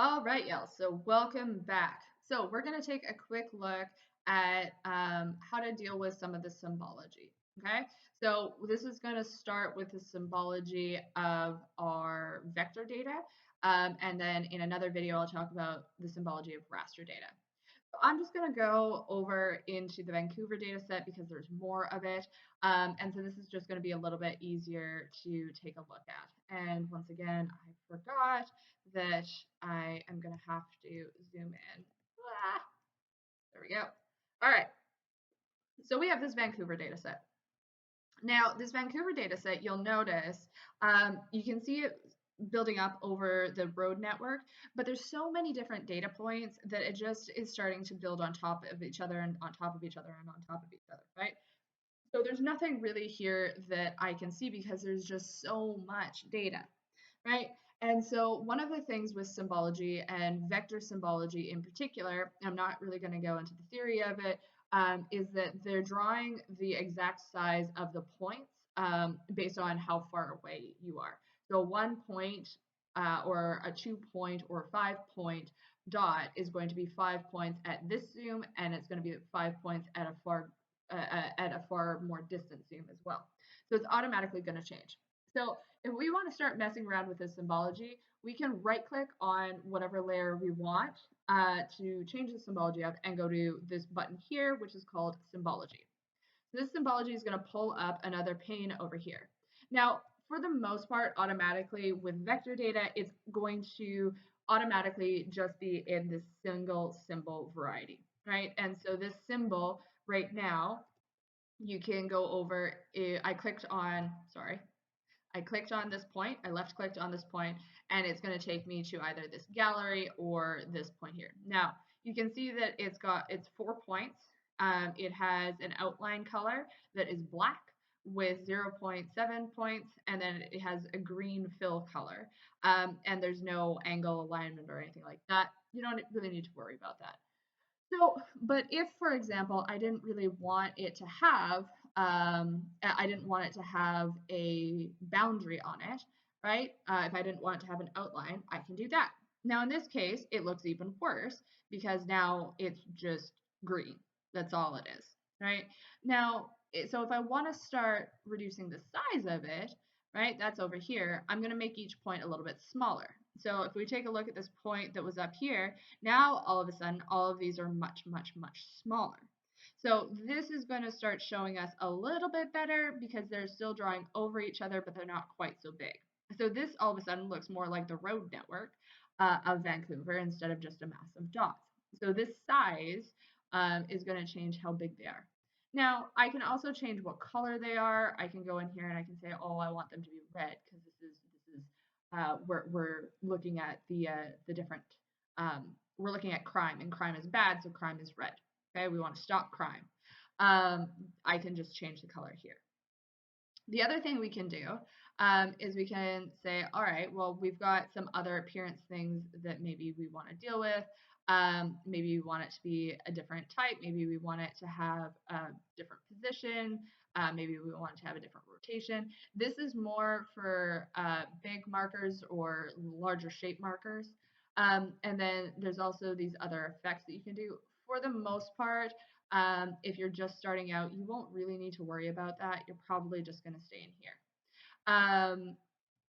All right, y'all. So welcome back. So we're going to take a quick look at how to deal with some of the symbology. Okay. So this is going to start with the symbology of our vector data. And then in another video, I'll talk about the symbology of raster data. I'm just going to go over into the Vancouver data set because there's more of it. And so this is just going to be a little bit easier to take a look at. And once again, I forgot that I am going to have to zoom in. Ah, there we go. All right. So we have this Vancouver data set. Now, this Vancouver data set, you'll notice you can see it building up over the road network, but there's so many different data points that it just is starting to build on top of each other and on top of each other and on top of each other, right? So there's nothing really here that I can see because there's just so much data, right? And so one of the things with symbology and vector symbology in particular, I'm not really going to go into the theory of it, is that they're drawing the exact size of the points based on how far away you are. So 1 point or a 2 point or 5 point dot is going to be 5 points at this zoom, and it's going to be 5 points at a far more distant zoom as well. So it's automatically going to change. So if we want to start messing around with this symbology, we can right click on whatever layer we want to change the symbology up and go to this button here, which is called Symbology. So this symbology is going to pull up another pane over here. Now, for the most part, automatically with vector data, it's going to automatically just be in this single symbol variety, right? And so this symbol right now, you can go over, I clicked on, sorry, I clicked on this point, I left clicked on this point, and it's going to take me to either this gallery or this point here. Now, you can see that it's 4 points. It has an outline color that is black with 0.7 points, and then it has a green fill color. And there's no angle alignment or anything like that. You don't really need to worry about that. So, but if, for example, I didn't really want it to have, I didn't want it to have a boundary on it, right? If I didn't want it to have an outline, I can do that. Now, in this case, it looks even worse because now it's just green. That's all it is, right? Now, so if I want to start reducing the size of it, right, that's over here, I'm going to make each point a little bit smaller. So if we take a look at this point that was up here, now all of a sudden, all of these are much, much, much smaller. So this is going to start showing us a little bit better because they're still drawing over each other, but they're not quite so big. So this all of a sudden looks more like the road network of Vancouver instead of just a mass of dots. So this size is going to change how big they are. Now, I can also change what color they are. I can go in here and I can say, oh, I want them to be red because we're looking at the different we're looking at crime, and crime is bad, so crime is red. Okay, we want to stop crime. I can just change the color here. The other thing we can do is we can say, all right, well, we've got some other appearance things that maybe we want to deal with. Maybe we want it to be a different type. Maybe we want it to have a different position. Maybe we want it to have a different rotation. This is more for big markers or larger shape markers. And then there's also these other effects that you can do. For the most part, if you're just starting out, you won't really need to worry about that. You're probably just going to stay in here.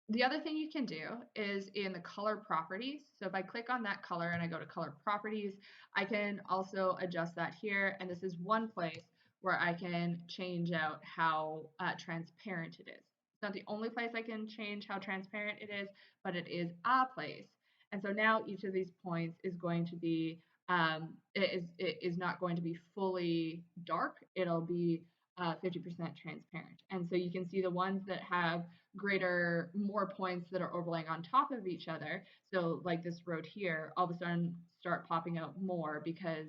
The other thing you can do is in the color properties. So if I click on that color and I go to color properties, I can also adjust that here. And this is one place where I can change out how transparent it is. It's not the only place I can change how transparent it is, but it is a place. And so now each of these points is going to be, it is not going to be fully dark. It'll be 50% transparent. And so you can see the ones that have more points that are overlaying on top of each other. So like this road here, all of a sudden start popping out more because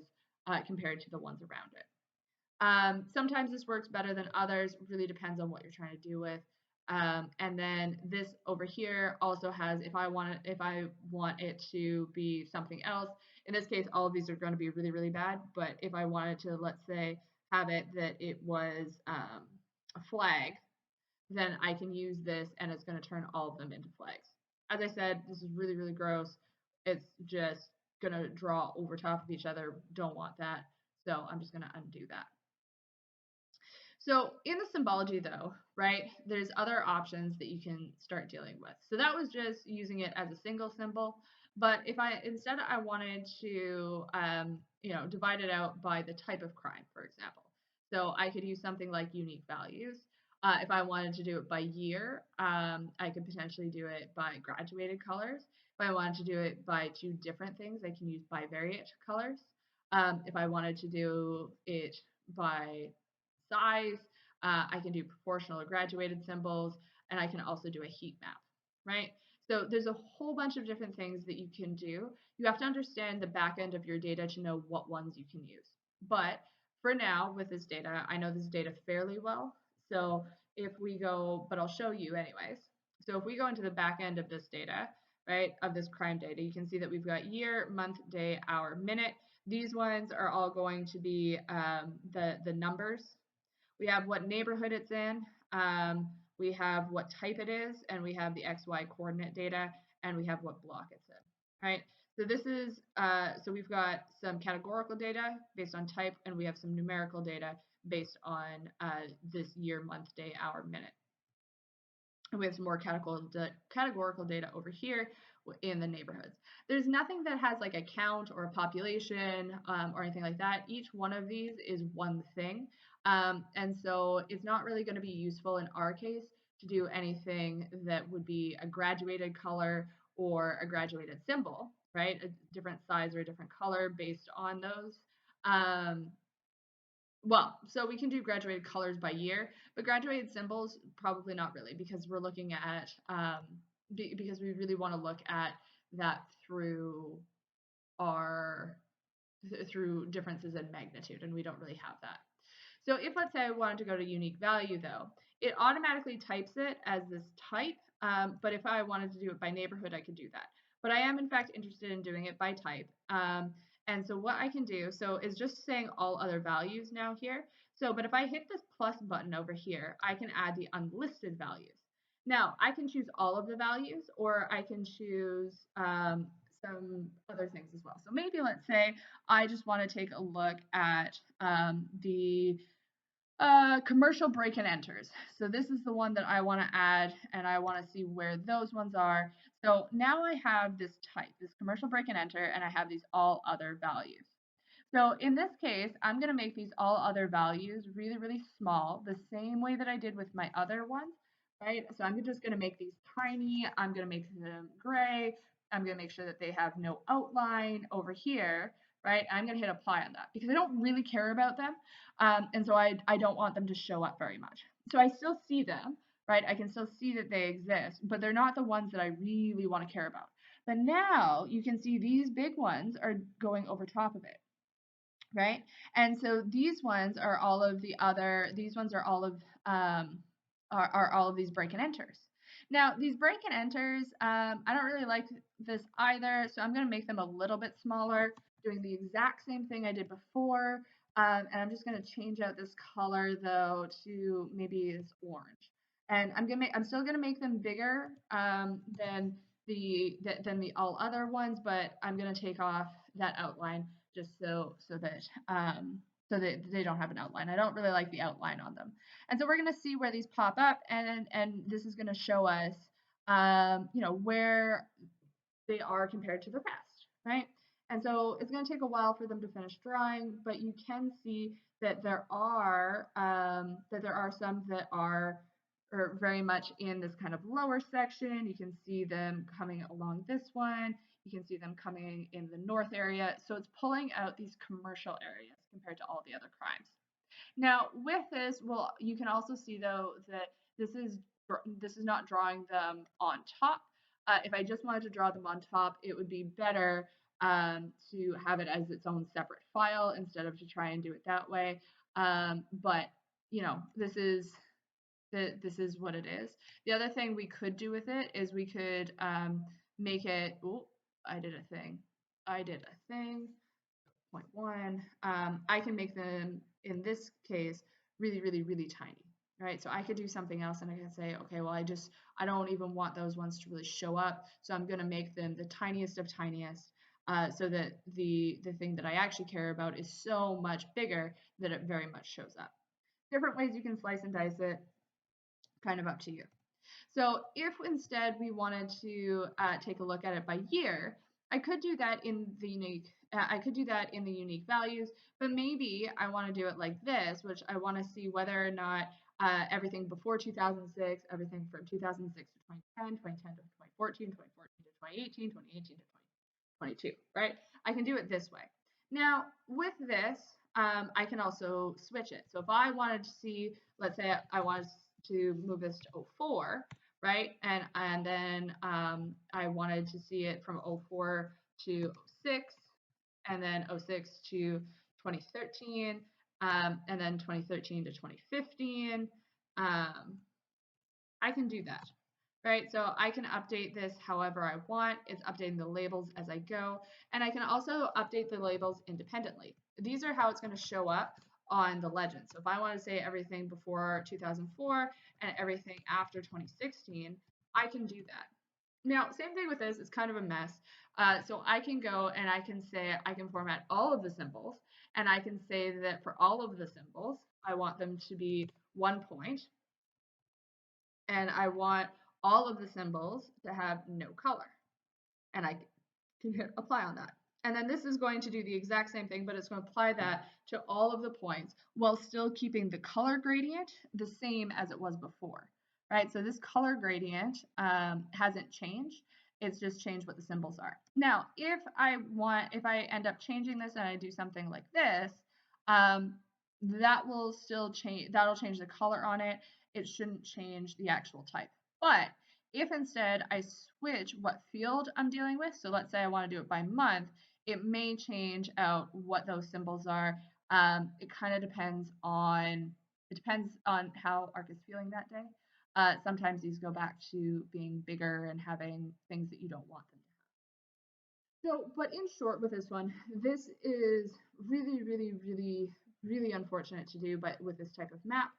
compared to the ones around it. Sometimes this works better than others, really depends on what you're trying to do with. And then this over here also has, if I want it to be something else, in this case, all of these are going to be really, really bad. But if I wanted to, let's say, have it that it was a flag, then I can use this and it's going to turn all of them into flags. As I said, this is really, really gross. it's just going to draw over top of each other. Don't want that. So I'm just going to undo that. So in the symbology though, right, there's other options that you can start dealing with. So that was just using it as a single symbol. But if instead I wanted to, divide it out by the type of crime, for example. So I could use something like unique values. If I wanted to do it by year, I could potentially do it by graduated colors. If I wanted to do it by two different things, I can use bivariate colors. If I wanted to do it by size. I can do proportional or graduated symbols, and I can also do a heat map, right? So there's a whole bunch of different things that you can do. You have to understand the back end of your data to know what ones you can use. But for now, with this data, I know this data fairly well. So if we go, but I'll show you anyways. So if we go into the back end of this data, right, of this crime data, you can see that we've got year, month, day, hour, minute. These ones are all going to be the numbers. We have what neighborhood it's in, we have what type it is, and we have the XY coordinate data, and we have what block it's in, right? So this is, so we've got some categorical data based on type, and we have some numerical data based on this year, month, day, hour, minute. And we have some more categorical data over here in the neighborhoods. There's nothing that has like a count or a population or anything like that. Each one of these is one thing. And so it's not really going to be useful in our case to do anything that would be a graduated color or a graduated symbol, right? A different size or a different color based on those. Well, so we can do graduated colors by year, but graduated symbols, probably not really, because we're looking at, because we really want to look at that through through differences in magnitude, and we don't really have that. So if, let's say, I wanted to go to unique value, though, it automatically types it as this type, but if I wanted to do it by neighborhood, I could do that. But I am, in fact, interested in doing it by type. And so what I can do, so is just saying all other values now here. So, but if I hit this plus button over here, I can add the unlisted values. Now, I can choose all of the values, or I can choose some other things as well. So maybe let's say I just want to take a look at the commercial break and enters. So this is the one that I want to add, and I want to see where those ones are. So now I have this type, this commercial break and enter, and I have these all other values. So in this case, I'm going to make these all other values really, really small, the same way that I did with my other ones, right? So I'm just going to make these tiny. I'm going to make them gray. I'm going to make sure that they have no outline over here, right? I'm going to hit apply on that because I don't really care about them. And so I don't want them to show up very much. So I still see them, right? I can still see that they exist, but they're not the ones that I really want to care about. But now you can see these big ones are going over top of it, right? And so these ones are all of the other, these ones are all of are all of these break and enters. Now these break and enters, I don't really like this either, so I'm going to make them a little bit smaller, doing the exact same thing I did before, and I'm just going to change out this color though to maybe this orange. And I'm still going to make them bigger than the all other ones, but I'm going to take off that outline just so that they don't have an outline. I don't really like the outline on them. And so we're going to see where these pop up, and this is going to show us where they are compared to the rest, right? And so it's going to take a while for them to finish drying, but you can see that there are some that are very much in this kind of lower section. You can see them coming along this one. You can see them coming in the north area. So it's pulling out these commercial areas compared to all the other crimes. Now with this, well, you can also see though that this is not drawing them on top. If I just wanted to draw them on top, it would be better to have it as its own separate file instead of to try and do it that way. But this is what it is. The other thing we could do with it is we could make it. Oh, I did a thing. 0.1. I can make them in this case really, really, really tiny, right? So I could do something else and I could say, okay, well, I don't even want those ones to really show up. So I'm going to make them the tiniest of tiniest, so that the thing that I actually care about is so much bigger that it very much shows up. Different ways you can slice and dice it, kind of up to you. So if instead we wanted to take a look at it by year, I could do that in the unique. I could do that in the unique values, but maybe I want to do it like this, which I want to see whether or not everything before 2006, everything from 2006 to 2010, 2010 to 2014, 2014 to 2018, 2018 to 2022, right? I can do it this way. Now, with this, I can also switch it. So if I wanted to see, let's say I wanted to move this to 04, right? And then I wanted to see it from 04 to 06, and then 06 to 2013, and then 2013 to 2015. I can do that, right? So I can update this however I want. It's updating the labels as I go. And I can also update the labels independently. These are how it's going to show up on the legend. So if I want to say everything before 2004 and everything after 2016, I can do that. Now, same thing with this, it's kind of a mess. So I can go and I can say, I can format all of the symbols, and I can say that for all of the symbols, I want them to be 1 point, and I want all of the symbols to have no color. And I can hit apply on that. And then this is going to do the exact same thing, but it's going to apply that to all of the points while still keeping the color gradient the same as it was before, right? So this color gradient hasn't changed. It's just changed what the symbols are. Now, if I end up changing this and I do something like this, that will still change, that'll change the color on it. It shouldn't change the actual type. But if instead I switch what field I'm dealing with, so let's say I want to do it by month, it may change out what those symbols are. It kind of depends on how Arc is feeling that day. Sometimes these go back to being bigger and having things that you don't want them to have. So, but in short with this one, this is really, really, really, really unfortunate to do, but with this type of map,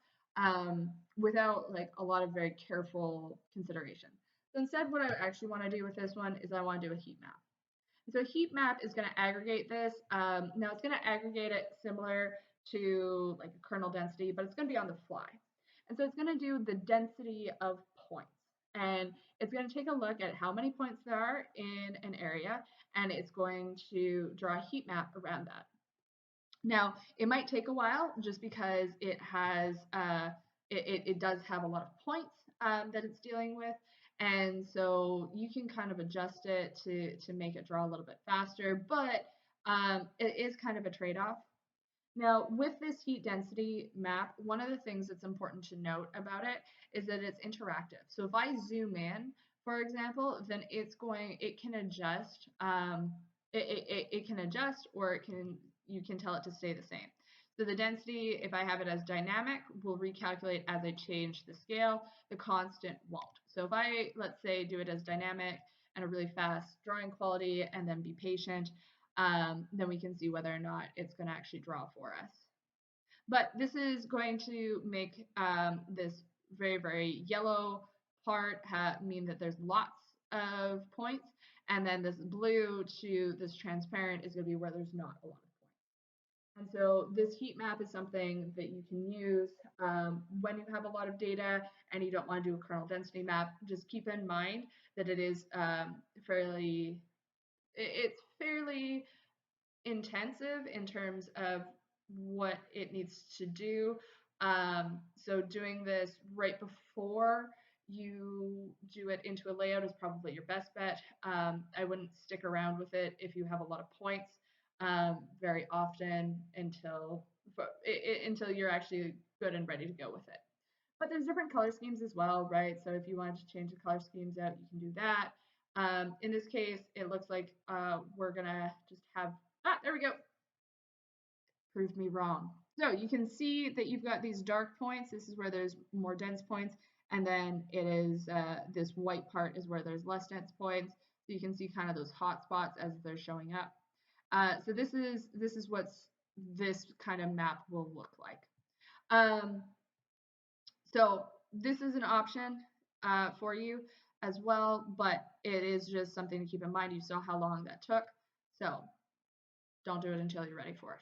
without like a lot of very careful consideration. So instead, what I actually want to do with this one is I want to do a heat map. So a heat map is going to aggregate this. Now it's going to aggregate it similar to like a kernel density, but it's going to be on the fly. And so it's going to do the density of points. And it's going to take a look at how many points there are in an area, and it's going to draw a heat map around that. Now, it might take a while just because it has it does have a lot of points that it's dealing with, and so you can kind of adjust it to make it draw a little bit faster, but it is kind of a trade-off. Now, with this heat density map, one of the things that's important to note about it is that it's interactive. So if I zoom in, for example, then it can adjust, it can adjust, or you can tell it to stay the same. So the density, if I have it as dynamic, will recalculate as I change the scale. The constant won't. So if I, let's say, do it as dynamic and a really fast drawing quality and then be patient, then we can see whether or not it's going to actually draw for us. But this is going to make this very, very yellow part mean that there's lots of points, and then this blue to this transparent is going to be where there's not a lot of points. And so this heat map is something that you can use when you have a lot of data and you don't want to do a kernel density map. Just keep in mind that it is fairly intensive in terms of what it needs to do. So doing this right before you do it into a layout is probably your best bet. I wouldn't stick around with it if you have a lot of points very often until you're actually good and ready to go with it. But there's different color schemes as well, right? So if you wanted to change the color schemes out, you can do that. In this case, it looks like we're gonna just have, there we go. Proved me wrong. So you can see that you've got these dark points. This is where there's more dense points. And then it is this white part is where there's less dense points. So you can see kind of those hot spots as they're showing up. So this is what this kind of map will look like. So this is an option for you as well, but it is just something to keep in mind. You saw how long that took. So don't do it until you're ready for it.